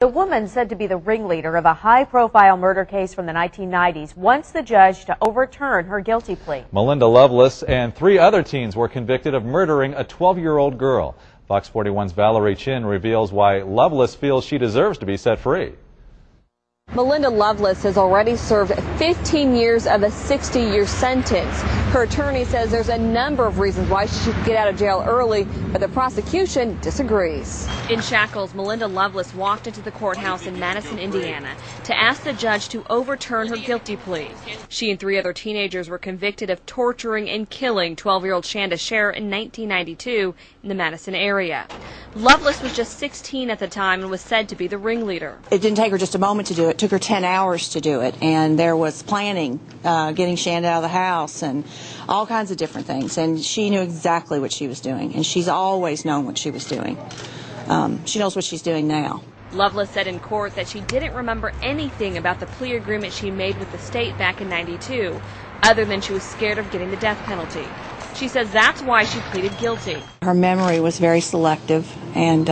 The woman said to be the ringleader of a high-profile murder case from the 1990s wants the judge to overturn her guilty plea. Melinda Loveless and 3 other teens were convicted of murdering a 12-year-old girl. Fox 41's Valerie Chin reveals why Loveless feels she deserves to be set free. Melinda Loveless has already served 15 years of a 60-year sentence. Her attorney says there's a number of reasons why she should get out of jail early, but the prosecution disagrees. In shackles, Melinda Loveless walked into the courthouse in Madison, Indiana, to ask the judge to overturn her guilty plea. She and 3 other teenagers were convicted of torturing and killing 12-year-old Shanda Scher in 1992 in the Madison area. Loveless was just 16 at the time and was said to be the ringleader. It didn't take her just a moment to do it. It took her 10 hours to do it, and there was planning, getting Shanda out of the house and all kinds of different things, and she knew exactly what she was doing, and she's always known what she was doing. She knows what she's doing now. Loveless said in court that she didn't remember anything about the plea agreement she made with the state back in '92, other than she was scared of getting the death penalty. She says that's why she pleaded guilty. Her memory was very selective and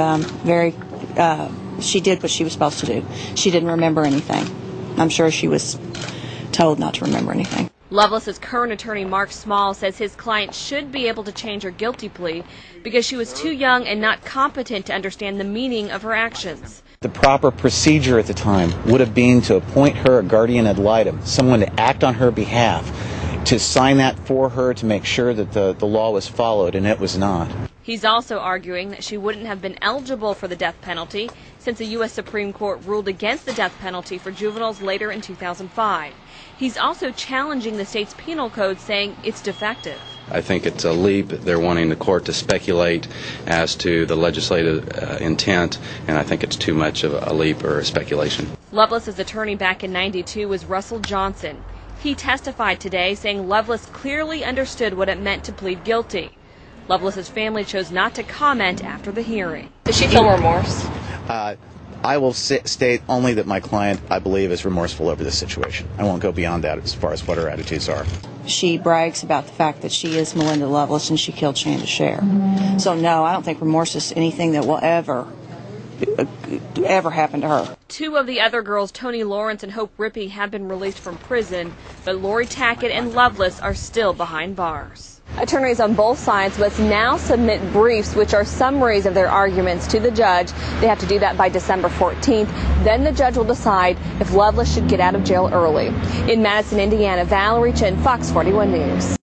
she did what she was supposed to do. She didn't remember anything. I'm sure she was told not to remember anything. Loveless's current attorney, Mark Small, says his client should be able to change her guilty plea because she was too young and not competent to understand the meaning of her actions. The proper procedure at the time would have been to appoint her a guardian ad litem, someone to act on her behalf, to sign that for her to make sure that the law was followed, and it was not. He's also arguing that she wouldn't have been eligible for the death penalty since the U.S. Supreme Court ruled against the death penalty for juveniles later in 2005. He's also challenging the state's penal code, saying it's defective. I think it's a leap. They're wanting the court to speculate as to the legislative intent, and I think it's too much of a leap or a speculation. Loveless's attorney back in '92 was Russell Johnson. He testified today, saying Loveless clearly understood what it meant to plead guilty. Loveless's family chose not to comment after the hearing. Does she feel remorse? I will state only that my client, I believe, is remorseful over this situation. I won't go beyond that as far as what her attitudes are. She brags about the fact that she is Melinda Loveless and she killed Shanda Scher. So no, I don't think remorse is anything that will ever happen to her. 2 of the other girls, Toni Lawrence and Hope Rippey, have been released from prison, but Lori Tackett and Loveless are still behind bars. Attorneys on both sides must now submit briefs, which are summaries of their arguments, to the judge. They have to do that by December 14th. Then the judge will decide if Loveless should get out of jail early. In Madison, Indiana, Valerie Chin, Fox 41 News.